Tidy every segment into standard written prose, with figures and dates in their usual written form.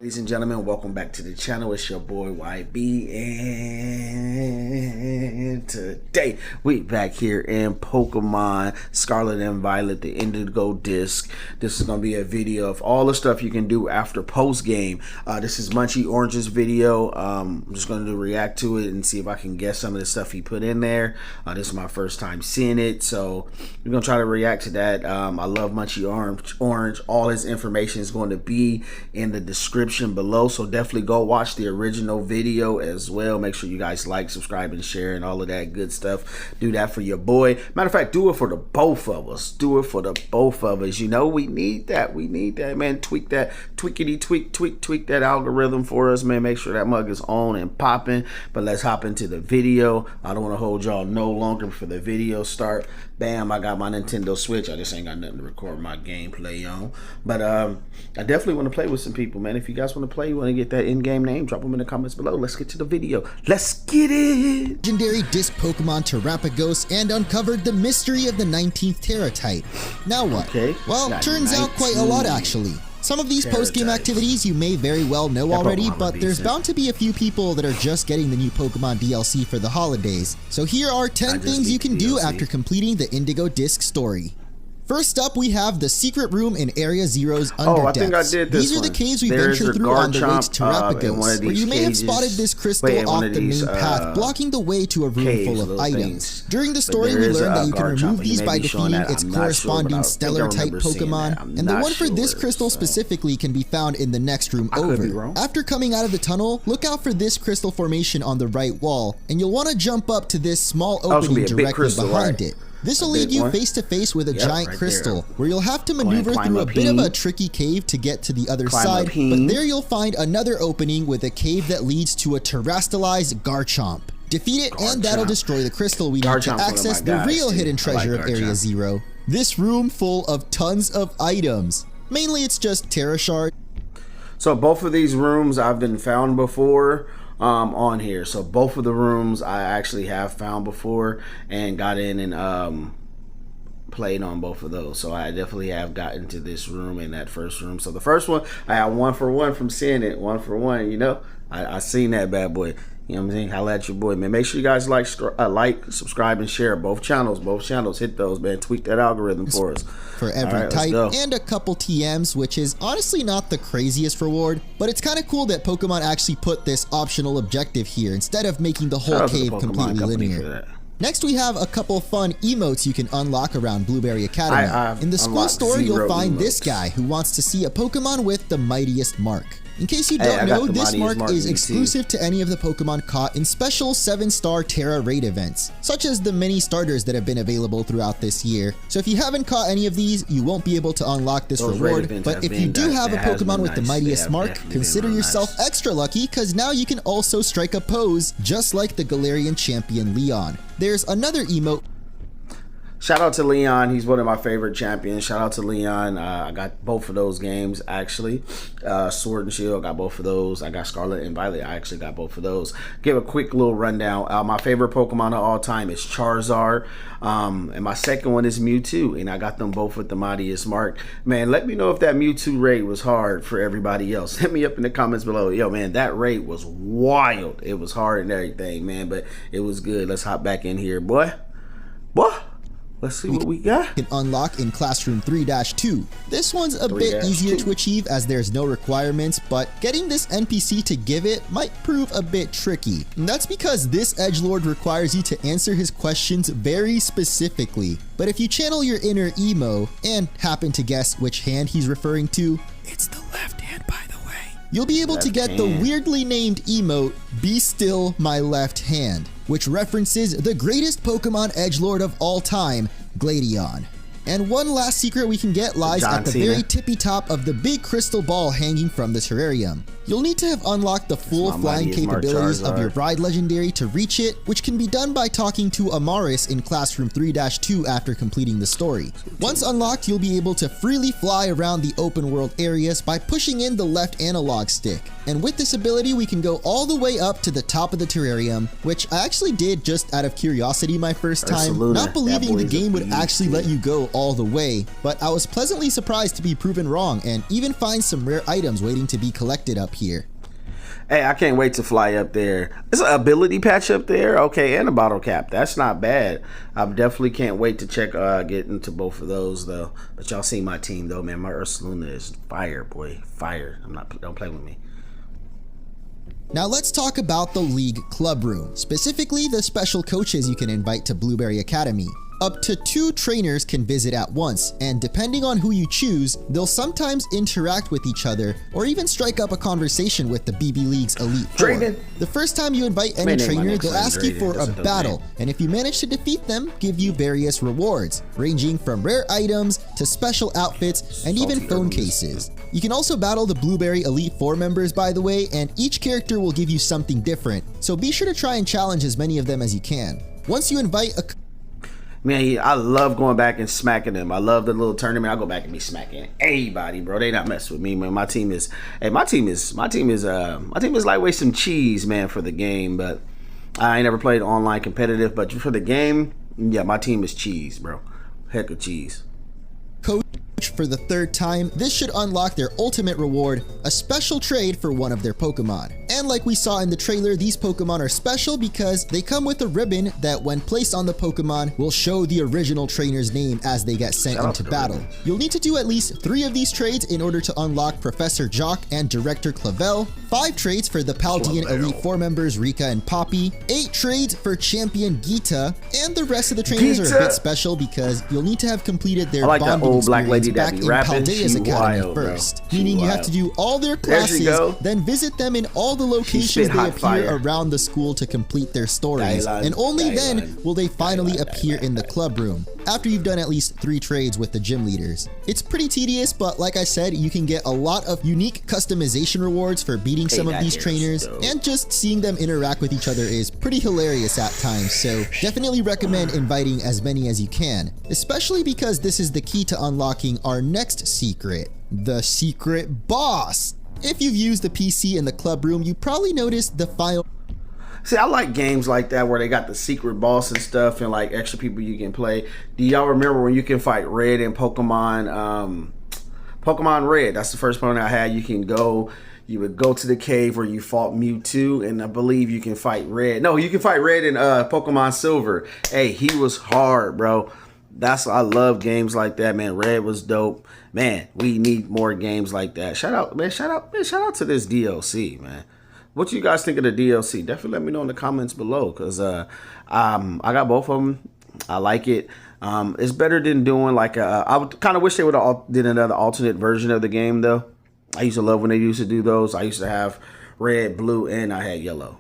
Ladies and gentlemen, welcome back to the channel. It's your boy YB, and today we back here in Pokemon Scarlet and Violet, the Indigo disc. This is going to be a video of all the stuff you can do after post game. This is Munchie Orange's video. I'm just going to react to it and see if I can guess some of the stuff he put in there. This is my first time seeing it, so we're going to try to react to that. I love Munchie Orange. All his information is going to be in the description below, so definitely go watch the original video as well. Make sure you guys like, subscribe, and share, and all of that good stuff. Do that for your boy. Matter of fact, do it for the both of us. Do it for the both of us. You know, we need that. We need that, man. Tweak that, tweak that algorithm for us, man. Make sure that mug is on and popping. But let's hop into the video. I don't want to hold y'all no longer for the video start. Bam, I got my Nintendo Switch. I just ain't got nothing to record my gameplay on. But I definitely want to play with some people, man. If you guys want to play, you want to get that in-game name, drop them in the comments below. Let's get to the video. Let's get it! Legendary disc Pokemon Terrapagos and uncovered the mystery of the 19th Terra type. Now what? Okay. Well, turns out quite a lot actually. Some of these post-game activities you may very well know already, but there's bound to be a few people that are just getting the new Pokemon DLC for the holidays. So here are 10 things you can do after completing the Indigo disc story. First up, we have the secret room in Area Zero's Under I think I did this These are the one. caves we venture through on the way to Terrapagos, where you may have spotted this crystal off the main path, blocking the way to a room full of items. During the story, we learned that you can remove these by defeating its corresponding stellar-type Pokemon, and the one for this crystal specifically can be found in the next room over. After coming out of the tunnel, look out for this crystal formation on the right wall, and you'll want to jump up to this small opening directly behind it. This will lead you face to face with a giant crystal, where you'll have to maneuver through a bit of a tricky cave to get to the other side, but there you'll find another opening with a cave that leads to a terastallized Garchomp. Defeat it and that'll destroy the crystal we need to access the real hidden treasure of Area Zero. This room full of tons of items. Mainly it's just Terra Shard. So both of these rooms I've been found before. On here, so both of the rooms I actually have found before and got in and played on both of those. So I definitely have gotten to this room and that first room. So the first one I had 1 for 1 from seeing it. 1 for 1, you know. I seen that bad boy. You know what I'm saying? Holla at your boy, man. Make sure you guys like, subscribe, and share both channels. Both channels. Hit those, man. Tweak that algorithm for us. For every type, and a couple TMs, which is honestly not the craziest reward, but it's kind of cool that Pokemon actually put this optional objective here instead of making the whole cave completely linear. Next, we have a couple fun emotes you can unlock around Blueberry Academy. In the school store, you'll find this guy who wants to see a Pokemon with the mightiest mark. In case you don't know, this mark is exclusive to any of the Pokemon caught in special 7-star Terra raid events, such as the mini starters that have been available throughout this year. So if you haven't caught any of these, you won't be able to unlock this reward, but if you do have a Pokemon with the mightiest mark, consider yourself extra lucky, because now you can also strike a pose, just like the Galarian champion Leon. There's another emote. Shout out to Leon. He's one of my favorite champions. Shout out to Leon. I got both of those games, actually. Sword and Shield, got both of those. I got Scarlet and Violet. I actually got both of those. Give a quick little rundown. My favorite Pokemon of all time is Charizard. And my second one is Mewtwo. And I got them both with the mightiest mark. Man, let me know if that Mewtwo raid was hard for everybody else. Hit me up in the comments below. Yo, man, that raid was wild. It was hard and everything, man. But it was good. Let's hop back in here, boy. Boy. Let's see what we got. Can unlock in Classroom 3-2. This one's a bit easier to achieve as there's no requirements, but getting this NPC to give it might prove a bit tricky. And that's because this edgelord requires you to answer his questions very specifically. But if you channel your inner emo and happen to guess which hand he's referring to, it's the left hand, by the way, you'll be able to get the weirdly named emote, Be Still My Left Hand, which references the greatest Pokemon edgelord of all time, Gladion. And one last secret we can get lies at the very tippy top of the big crystal ball hanging from the terrarium. You'll need to have unlocked the full flying capabilities of your Ride Legendary to reach it, which can be done by talking to Amaris in Classroom 3-2 after completing the story. Once unlocked, you'll be able to freely fly around the open world areas by pushing in the left analog stick. And with this ability, we can go all the way up to the top of the terrarium, which I actually did just out of curiosity my first time, not believing the game would actually let you go all all the way, but I was pleasantly surprised to be proven wrong and even find some rare items waiting to be collected up here. Hey, I can't wait to fly up there. There's an ability patch up there. Okay, and a bottle cap. That's not bad. I definitely can't wait to check, get into both of those, though. But y'all see my team, though, man. My Ursaluna is fire, boy. Fire. Don't play with me. Now let's talk about the League Club Room, specifically the special coaches you can invite to Blueberry Academy. Up to 2 trainers can visit at once, and depending on who you choose, they'll sometimes interact with each other or even strike up a conversation with the BB League's Elite Four. The first time you invite any trainer, they'll ask you for a battle, and if you manage to defeat them, give you various rewards, ranging from rare items to special outfits and even phone cases. You can also battle the Blueberry Elite Four members, by the way, and each character will give you something different, so be sure to try and challenge as many of them as you can. Once you invite a Man, I love going back and smacking them. I love the little tournament. I go back and be smacking anybody, bro. They not mess with me, man. My team is lightweight some cheese, man, for the game. But I ain't never played online competitive. But for the game, yeah, my team is cheese, bro. Heck of cheese. Coach for the 3rd time, this should unlock their ultimate reward, a special trade for one of their Pokemon. And like we saw in the trailer, these Pokemon are special because they come with a ribbon that when placed on the Pokemon will show the original trainer's name as they get sent into battle. You'll need to do at least 3 of these trades in order to unlock Professor Jock and Director Clavel, 5 trades for the Paldean Elite Four members Rika and Poppy, 8 trades for Champion Gita, and the rest of the trainers are a bit special because you'll need to have completed their bonding experience back in Paldea's Academy first, meaning you have to do all their classes, then visit them in all the locations they appear around the school to complete their stories, and only then will they finally appear in the club room, after you've done at least 3 trades with the gym leaders. It's pretty tedious, but like I said, you can get a lot of unique customization rewards for beating some of these trainers, and just seeing them interact with each other is pretty hilarious at times, so definitely recommend inviting as many as you can, especially because this is the key to unlocking our next secret, the secret boss. If you've used the PC in the club room, you probably noticed the final. See, I like games like that where they got the secret boss and stuff and like extra people you can play. Do y'all remember when you can fight Red in Pokemon Red? That's the first one I had. You would go to the cave where you fought Mewtwo, and I believe you can fight Red. No, you can fight Red in Pokemon Silver. Hey, he was hard, bro. I love games like that, man. Red was dope. Man, we need more games like that. Shout out to this DLC, man. What you guys think of the DLC? Definitely let me know in the comments below, because I got both of them. I like it. It's better than doing like I would kind of wish they would have did another alternate version of the game, though. I used to love when they used to do those. I used to have red, blue, and I had yellow.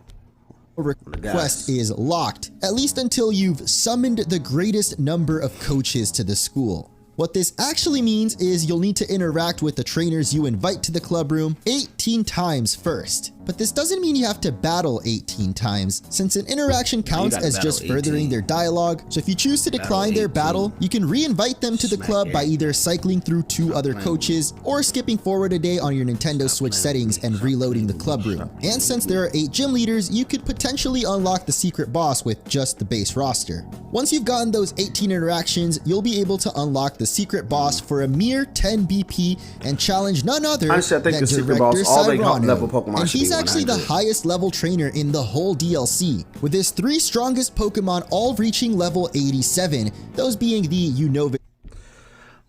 Request is locked, at least until you've summoned the greatest number of coaches to the school. What this actually means is you'll need to interact with the trainers you invite to the club room 18 times first. But this doesn't mean you have to battle 18 times, since an interaction counts as just furthering their dialogue. So if you choose to decline their battle, you can re-invite them to the club by either cycling through 2 other coaches or skipping forward a day on your Nintendo Switch settings and reloading the club room. And since there are 8 gym leaders, you could potentially unlock the secret boss with just the base roster. Once you've gotten those 18 interactions, you'll be able to unlock the secret boss for a mere 10 BP and challenge none other than Director Cyrano. And he's actually the highest level trainer in the whole DLC, with his 3 strongest Pokemon all reaching level 87, those being the Unova.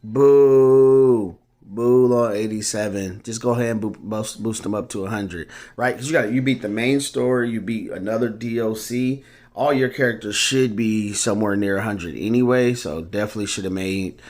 Boo. Boo on 87. Just go ahead and boost them up to 100, right? Because you beat the main story, you beat another DLC. All your characters should be somewhere near 100 anyway, so definitely should have made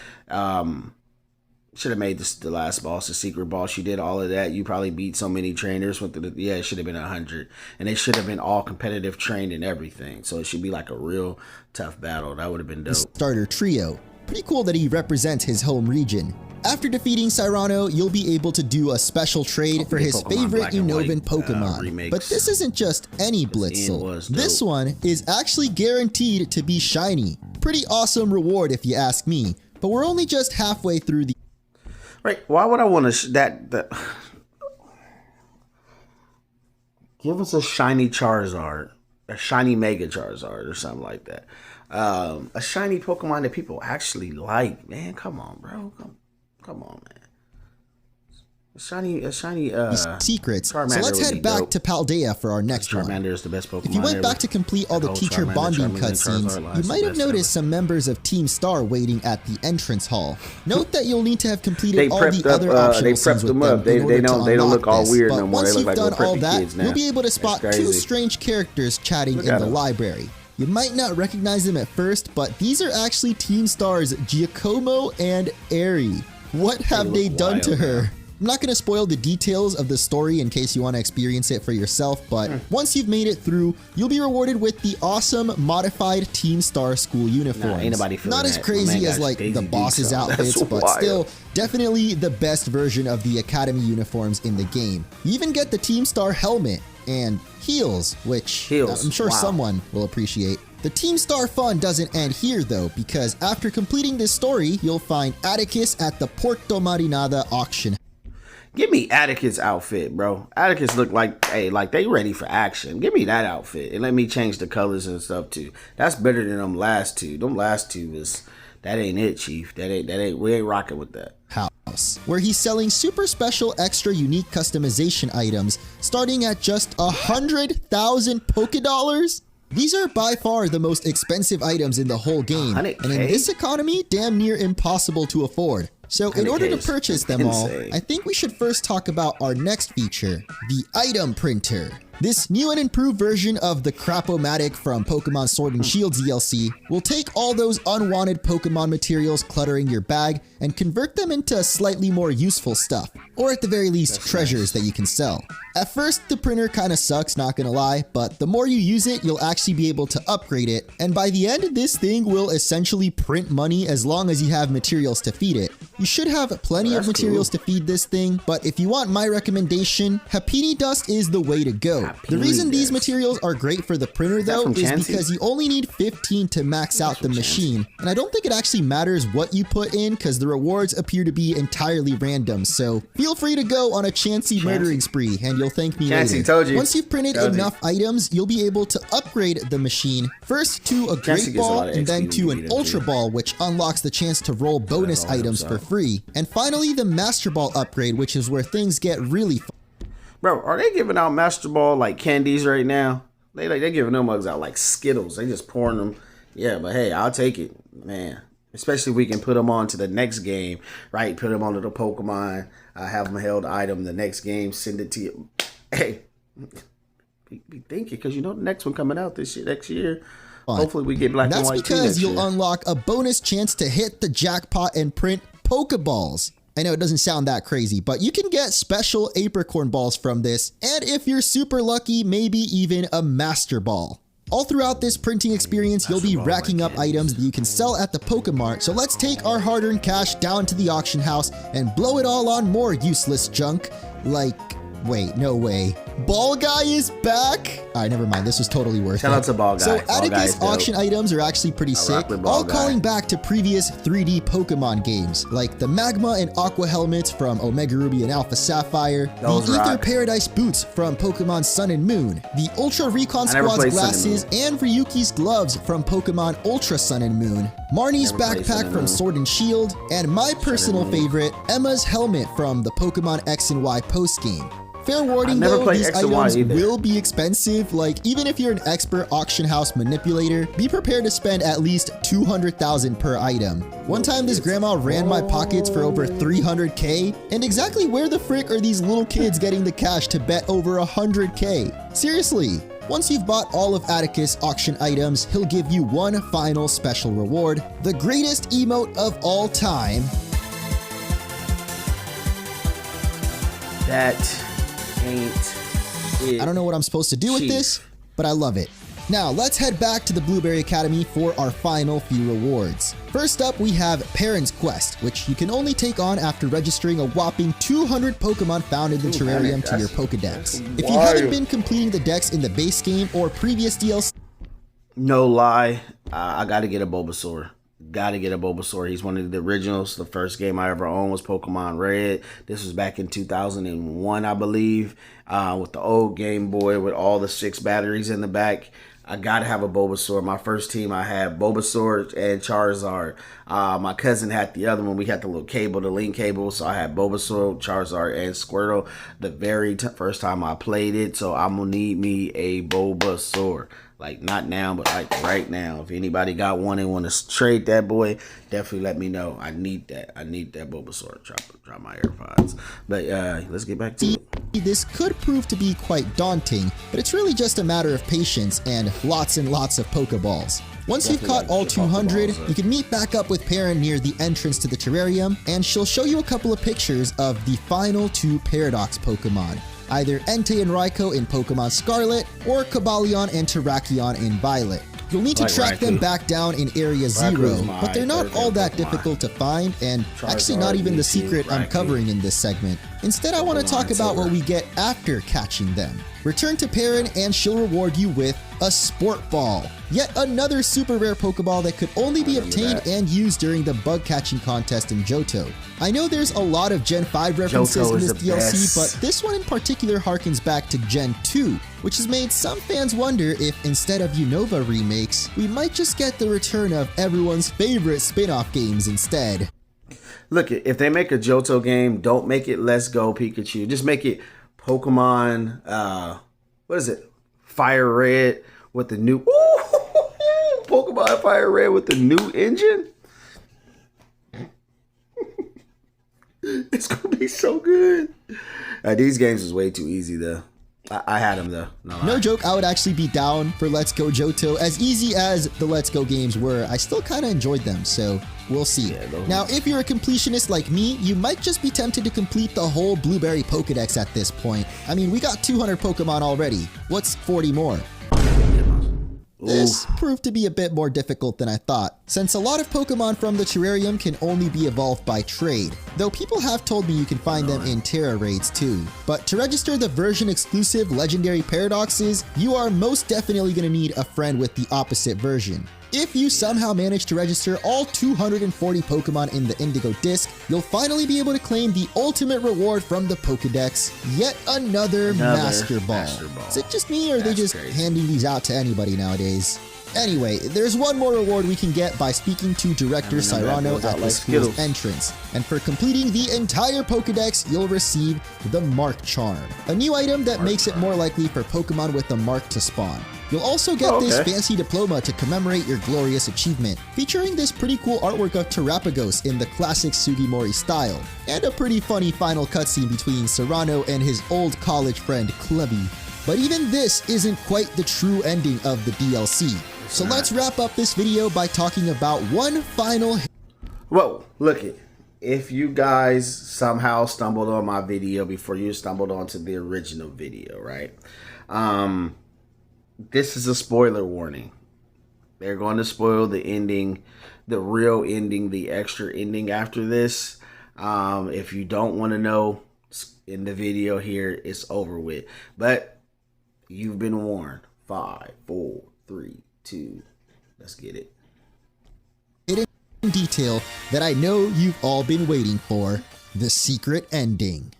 this the last boss, the secret boss. You did all of that. You probably beat so many trainers. It should have been 100, and they should have been all competitive trained and everything. So it should be like a real tough battle. That would have been dope. Starter trio. Pretty cool that he represents his home region. After defeating Cyrano, you'll be able to do a special trade for his favorite Unovan Pokemon. But this isn't just any Blitzel. This one is actually guaranteed to be shiny. Pretty awesome reward if you ask me. But we're only just halfway through the... Right, why would I want to... Give us a shiny Charizard. a shiny Mega Charizard or something like that. A shiny Pokemon that people actually like. Man, come on, bro. Come on, man. A shiny secrets. So Charmander let's head back to Paldea for our next one. Charmander is the best Pokemon If you went ever. back to complete all the teacher bonding cutscenes, you might have noticed some members of Team Star waiting at the entrance hall. Note that you'll need to have completed all the other optional scenes with them in order to unlock look all this. weird But no more. once They you've look done like all preppy that, kids now. you'll be able to spot That's two crazy. strange characters chatting in the library. You might not recognize them at first, but these are actually Team Star's Giacomo and Eri. What have they done to her? I'm not going to spoil the details of the story in case you want to experience it for yourself, but once you've made it through, you'll be rewarded with the awesome modified Team Star school uniforms. Ain't nobody feeling not as that. crazy Man, as like Daisy the boss's Dukes, outfits, that's but wild. still definitely the best version of the Academy uniforms in the game. You even get the Team Star helmet and heels, which I'm sure someone will appreciate. The Team Star fun doesn't end here though, because after completing this story, you'll find Atticus at the Porto Marinada auction. Give me Atticus' outfit, bro. Atticus look like, hey, like they ready for action. Give me that outfit and let me change the colors and stuff too. That's better than them last two. Them last two is, that ain't it, Chief. That ain't. We ain't rocking with that. House, where he's selling super special, extra unique customization items, starting at just 100,000 Pokédollars. These are by far the most expensive items in the whole game, and in this economy, damn near impossible to afford. So in order to purchase them all, I think we should first talk about our next feature, the item printer. This new and improved version of the Crapomatic from Pokemon Sword and Shield DLC will take all those unwanted Pokemon materials cluttering your bag and convert them into slightly more useful stuff, or at the very least treasures that you can sell. At first, the printer kinda sucks, not gonna lie, but the more you use it, you'll actually be able to upgrade it, and by the end, this thing will essentially print money as long as you have materials to feed it. You should have plenty of materials to feed this thing, but if you want my recommendation, Hapini Dust is the way to go. The reason these materials are great for the printer though is because you only need 15 to max out the machine, and I don't think it actually matters what you put in because the rewards appear to be entirely random, so feel free to go on a Chansey murdering spree and you'll thank me later. Told you. Once you've printed enough items, you'll be able to upgrade the machine, first to a Great Ball and then to an Ultra Ball, which unlocks the chance to roll bonus items for free, and finally the Master Ball upgrade, which is where things get really fun. Bro, are they giving out Master Ball like candies right now? They giving them mugs out like Skittles. They just pouring them. Yeah, but hey, I'll take it, man. Especially if we can put them on to the next game, right? Put them onto the Pokemon, have them held item. The next game, send it to you. Hey, be thinking, because you know the next one coming out next year. Hopefully we get black and white. That's because you'll unlock a bonus chance to hit the jackpot and print Pokeballs. I know it doesn't sound that crazy, but you can get special Apricorn Balls from this, and if you're super lucky, maybe even a Master Ball. All throughout this printing experience, you'll be racking up items that you can sell at the Pokemart, so let's take our hard-earned cash down to the auction house and blow it all on more useless junk, like... Wait, no way. Ball Guy is back? Alright, never mind. This was totally worth it. Shout out to Ball Guy. So Atticus auction items are actually pretty sick, all calling back to previous 3D Pokemon games, like the Magma and Aqua helmets from Omega Ruby and Alpha Sapphire, the Ether Paradise boots from Pokemon Sun and Moon, the Ultra Recon Squad's glasses and Ryuki's gloves from Pokemon Ultra Sun and Moon, Marnie's backpack from Sword and Shield, and my personal favorite, Emma's helmet from the Pokemon X and Y post-game. Fair warning though, these items will be expensive. Like, even if you're an expert auction house manipulator, be prepared to spend at least 200,000 per item. One time this grandma ran my pockets for over 300k, and exactly where the frick are these little kids getting the cash to bet over 100k? Seriously. Once you've bought all of Atticus' auction items, he'll give you one final special reward, the greatest emote of all time. That ain't it. I don't know what I'm supposed to do with this, but I love it. Now, let's head back to the Blueberry Academy for our final few rewards. First up, we have Parent's Quest, which you can only take on after registering a whopping 200 Pokemon found in the terrarium to your Pokedex. If you haven't been completing the decks in the base game or previous DLC... No lie, I gotta get a Bulbasaur. Gotta get a Bulbasaur. He's one of the originals. The first game I ever owned was Pokemon Red. This was back in 2001, I believe, with the old Game Boy with all the 6 batteries in the back. I gotta have a Bulbasaur. My first team, I had Bulbasaur and Charizard. My cousin had the other one. We had the little cable, the link cable. So I had Bulbasaur, Charizard, and Squirtle the very first time I played it. So I'm gonna need me a Bulbasaur. Like, not now, but like right now. If anybody got one and want to trade that boy, definitely let me know. I need that. I need that Bulbasaur. Drop my AirPods. But let's get back to it. This could prove to be quite daunting, but it's really just a matter of patience and lots of Pokeballs. Once you've caught all 200, you can meet back up with Perrin near the entrance to the terrarium, and she'll show you a couple of pictures of the final 2 Paradox Pokemon. Either Entei and Raikou in Pokemon Scarlet, or Cobalion and Terrakion in Violet. You'll need to track them back down in Area 0, but they're not all that difficult to find, and actually not even the secret I'm covering in this segment. Instead, I want to talk about what we get after catching them. Return to Perrin and she'll reward you with a Sport Ball. Yet another super rare Pokeball that could only be obtained and used during the bug catching contest in Johto. I know there's a lot of Gen 5 references in this DLC, but this one in particular harkens back to Gen 2, which has made some fans wonder if instead of Unova remakes, we might just get the return of everyone's favorite spin-off games instead. Look, if they make a Johto game, don't make it Let's Go Pikachu. Just make it Pokemon, what is it? Fire Red with the new... Pokemon Fire Red with the new engine? It's going to be so good. These games is way too easy, though. I had them, though. No joke, I would actually be down for Let's Go Johto. As easy as the Let's Go games were, I still kind of enjoyed them, so we'll see. Now, if you're a completionist like me, you might just be tempted to complete the whole Blueberry Pokedex at this point. I mean, we got 200 Pokemon already. What's 40 more? This proved to be a bit more difficult than I thought, since a lot of Pokemon from the terrarium can only be evolved by trade, though people have told me you can find them in Terra raids too. But to register the version exclusive legendary paradoxes, you are most definitely going to need a friend with the opposite version. If you somehow manage to register all 240 Pokemon in the Indigo disc, you'll finally be able to claim the ultimate reward from the Pokedex, yet another Master Ball. Is it just me, or are they just handing these out to anybody nowadays? Anyway, there's one more reward we can get by speaking to Director Cyrano at the school's entrance. And for completing the entire Pokedex, you'll receive the Mark Charm, a new item that makes it more likely for Pokemon with the Mark to spawn. You'll also get this fancy diploma to commemorate your glorious achievement, featuring this pretty cool artwork of Terrapagos in the classic Sugimori style, and a pretty funny final cutscene between Serrano and his old college friend Clubby. But even this isn't quite the true ending of the DLC. So let's wrap up this video by talking about one final... Whoa, look it. If you guys somehow stumbled on my video before you stumbled onto the original video, right? This is a spoiler warning. They're going to spoil the ending, the real ending, the extra ending after this. If you don't want to know, in the video here, it's over with. But you've been warned. 5, 4, 3, 2. Let's get it. In detail that I know you've all been waiting for, the secret ending.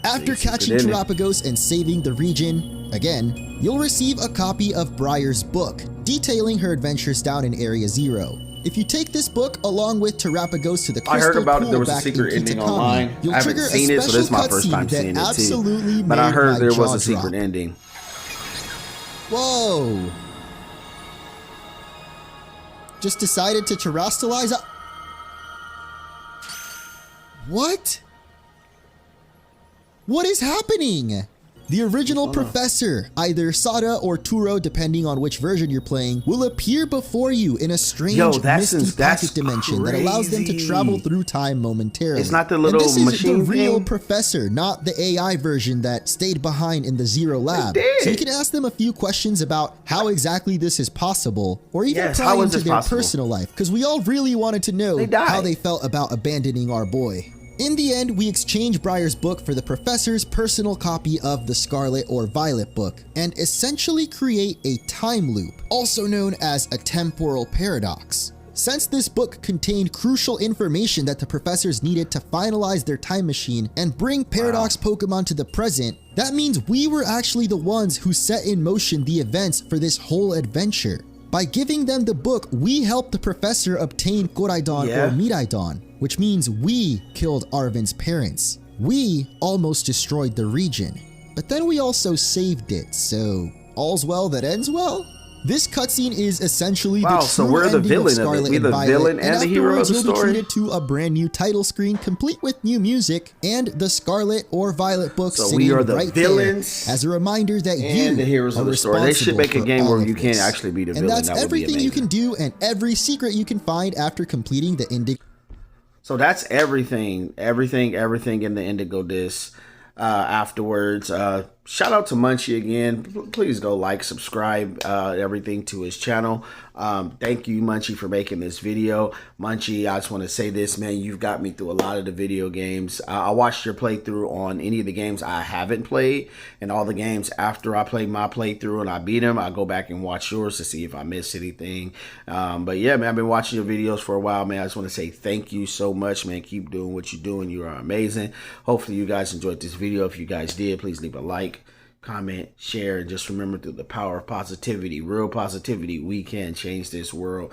After catching Terrapagos and saving the region, again, you'll receive a copy of Briar's book, detailing her adventures down in Area 0. If you take this book along with Terrapagos to the crystal pool there was back a secret in ending Kitakami, online. you'll I haven't trigger seen a it, so this is my special first time cutscene seeing that it absolutely too. But I heard there was a secret drop. ending. Whoa! Just decided to terrestrialize a... What? What is happening? The original professor, either Sada or Turo, depending on which version you're playing, will appear before you in a strange misty pocket dimension that allows them to travel through time momentarily. It's not the little machine this is the real thing? professor, not the AI version that stayed behind in the Zero lab. So you can ask them a few questions about how exactly this is possible, or even pry into their personal life, because we all really wanted to know how they felt about abandoning our boy. In the end, we exchange Briar's book for the professor's personal copy of the Scarlet or Violet book, and essentially create a time loop, also known as a temporal paradox. Since this book contained crucial information that the professors needed to finalize their time machine and bring Paradox Pokemon to the present, that means we were actually the ones who set in motion the events for this whole adventure. By giving them the book, we helped the professor obtain Koraidon or Miraidon, which means we killed Arven's parents. We almost destroyed the region, but then we also saved it, so all's well that ends well? This cutscene is essentially the true ending of Scarlet and Violet, and afterwards you'll be treated to a brand new title screen complete with new music and the Scarlet or Violet book sitting right there as a reminder that you the heroes of the story. They should make a game where you can't actually be the villain. And that's everything you can do and every secret you can find after completing the Indigo. So that's everything in the Indigo disc. Afterwards, shout out to Munchie again. Please go like, subscribe, everything to his channel. Thank you, Munchie, for making this video. Munchie, I just want to say this, man. You've got me through a lot of the video games. I watched your playthrough on any of the games I haven't played, and all the games after I played my playthrough and I beat them, I go back and watch yours to see if I missed anything. But yeah, man, I've been watching your videos for a while, man. I just want to say thank you so much, man. Keep doing what you're doing. You are amazing. Hopefully you guys enjoyed this video. If you guys did, please leave a like, comment, share, and just remember, through the power of positivity, real positivity, we can change this world.